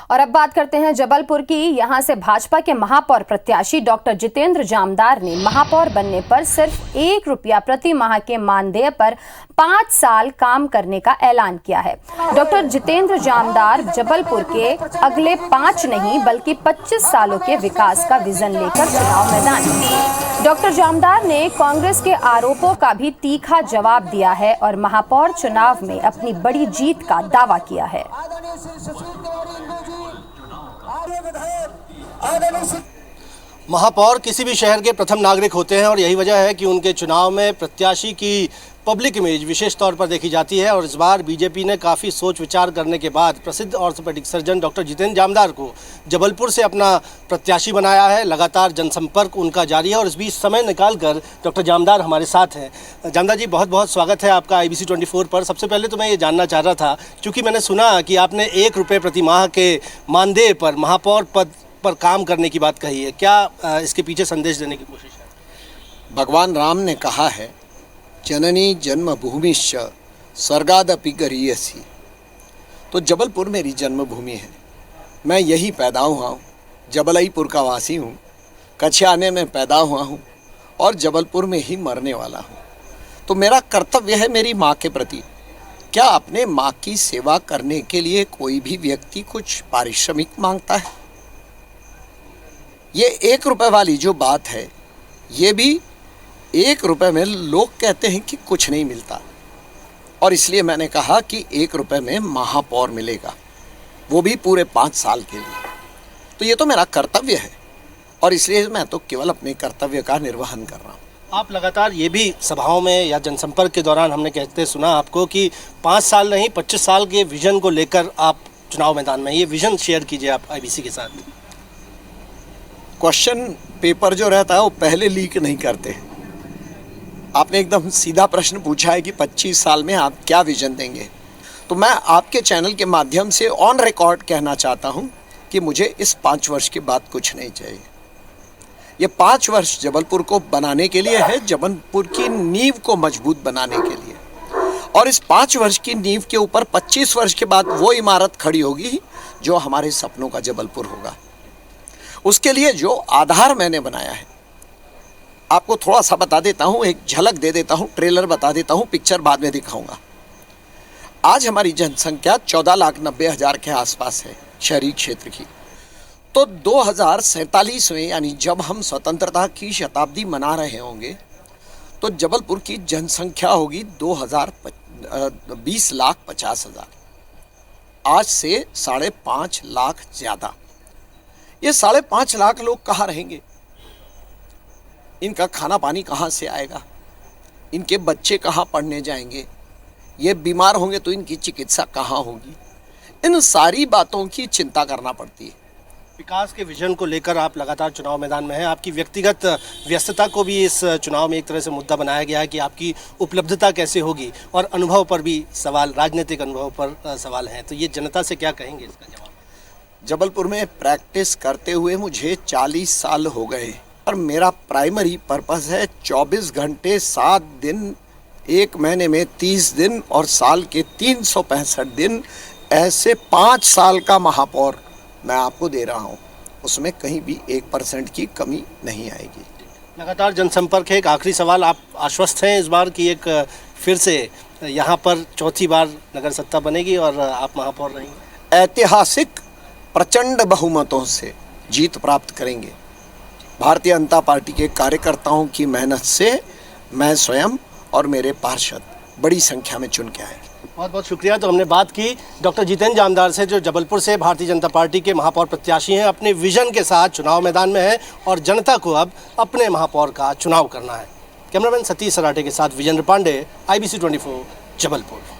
और अब बात करते हैं जबलपुर की। यहां से भाजपा के महापौर प्रत्याशी डॉक्टर जितेंद्र जामदार ने महापौर बनने पर सिर्फ ₹1 प्रति माह के मानदेय पर 5 साल काम करने का ऐलान किया है। डॉक्टर जितेंद्र जामदार जबलपुर के अगले 5 नहीं बल्कि 25 सालों के विकास का विजन लेकर चुनाव मैदान में। डॉक्टर जामदार ने कांग्रेस के आरोपों का भी तीखा जवाब दिया है और महापौर चुनाव में अपनी बड़ी जीत का दावा किया है। महापौर किसी भी शहर के प्रथम नागरिक होते हैं और यही वजह है कि उनके चुनाव में प्रत्याशी की पब्लिक इमेज विशेष तौर पर देखी जाती है। और इस बार बीजेपी ने काफ़ी सोच विचार करने के बाद प्रसिद्ध orthopaedic surgeon doctor Jitendra Jamdar को जबलपुर से अपना प्रत्याशी बनाया है। लगातार जनसंपर्क उनका जारी है और इस बीच समय निकालकर डॉक्टर जामदार हमारे साथ हैं। जामदार जी, बहुत बहुत स्वागत है आपका IBC 24 पर। सबसे पहले तो मैं ये जानना चाह रहा था, क्योंकि मैंने सुना कि आपने ₹1 प्रति माह के मानदेय पर महापौर पद पर काम करने की बात कही है। क्या इसके पीछे संदेश देने की कोशिश है? भगवान राम ने कहा है, जननी जन्मभूमिश्च स्वर्गादपि गरीयसी। तो जबलपुर मेरी जन्मभूमि है। मैं यही पैदा हुआ हूँ, जबलईपुर का वासी हूँ, कछियाने में पैदा हुआ हूँ और जबलपुर में ही मरने वाला हूँ। तो मेरा कर्तव्य है मेरी माँ के प्रति। क्या अपने माँ की सेवा करने के लिए कोई भी व्यक्ति कुछ पारिश्रमिक मांगता है? ये ₹1 वाली जो बात है, ये भी ₹1 में लोग कहते हैं कि कुछ नहीं मिलता, और इसलिए मैंने कहा कि ₹1 में महापौर मिलेगा, वो भी पूरे 5 साल के लिए। तो ये तो मेरा कर्तव्य है और इसलिए मैं तो केवल अपने कर्तव्य का निर्वहन कर रहा हूँ। आप लगातार ये भी सभाओं में या जनसंपर्क के दौरान हमने कहते सुना आपको कि 5 साल नहीं 25 साल के विजन को लेकर आप चुनाव मैदान में। ये विजन शेयर कीजिए आप IBC के साथ। क्वेश्चन पेपर जो रहता है वो पहले लीक नहीं करते। आपने एकदम सीधा प्रश्न पूछा है कि 25 साल में आप क्या विजन देंगे। तो मैं आपके चैनल के माध्यम से ऑन रिकॉर्ड कहना चाहता हूं कि मुझे इस 5 वर्ष के बाद कुछ नहीं चाहिए। ये 5 वर्ष जबलपुर को बनाने के लिए है, जबलपुर की नींव को मजबूत बनाने के लिए। और इस 5 वर्ष की नींव के ऊपर 25 वर्ष के बाद वो इमारत खड़ी होगी जो हमारे सपनों का जबलपुर होगा। उसके लिए जो आधार मैंने बनाया है, आपको थोड़ा सा बता देता हूँ, एक झलक दे देता हूँ, ट्रेलर बता देता हूँ, पिक्चर बाद में दिखाऊंगा। आज हमारी जनसंख्या 14,90,000 के आसपास है शहरी क्षेत्र की। तो 2047 में, यानी जब हम स्वतंत्रता की शताब्दी मना रहे होंगे, तो जबलपुर की जनसंख्या होगी 20,50,000। आज से 5.5 लाख ज़्यादा। ये 5.5 लाख लोग कहाँ रहेंगे? इनका खाना पानी कहाँ से आएगा? इनके बच्चे कहाँ पढ़ने जाएंगे? ये बीमार होंगे तो इनकी चिकित्सा कहाँ होगी? इन सारी बातों की चिंता करना पड़ती है। विकास के विजन को लेकर आप लगातार चुनाव मैदान में हैं। आपकी व्यक्तिगत व्यस्तता को भी इस चुनाव में एक तरह से मुद्दा बनाया गया है कि आपकी उपलब्धता कैसे होगी, और अनुभव पर भी सवाल, राजनीतिक अनुभव पर सवाल हैं। तो ये जनता से क्या कहेंगे इसका जवाब? जबलपुर में प्रैक्टिस करते हुए मुझे 40 साल हो गए और मेरा प्राइमरी पर्पस है 24 घंटे 7 दिन, 1 महीने में 30 दिन और साल के 365 दिन, ऐसे 5 साल का महापौर मैं आपको दे रहा हूँ। उसमें कहीं भी 1% की कमी नहीं आएगी। लगातार जनसंपर्क है। एक आखिरी सवाल, आप आश्वस्त हैं इस बार की एक फिर से यहाँ पर चौथी बार नगर सत्ता बनेगी और आप महापौर रहेंगे? ऐतिहासिक प्रचंड बहुमतों से जीत प्राप्त करेंगे। भारतीय जनता पार्टी के कार्यकर्ताओं की मेहनत से मैं स्वयं और मेरे पार्षद बड़ी संख्या में चुन के आए। बहुत बहुत शुक्रिया। तो हमने बात की डॉक्टर जितेंद्र जामदार से, जो जबलपुर से भारतीय जनता पार्टी के महापौर प्रत्याशी हैं, अपने विजन के साथ चुनाव मैदान में हैं और जनता को अब अपने महापौर का चुनाव करना है। कैमरामैन सतीश सराठे के साथ विजेंद्र पांडे, IBC 24 जबलपुर।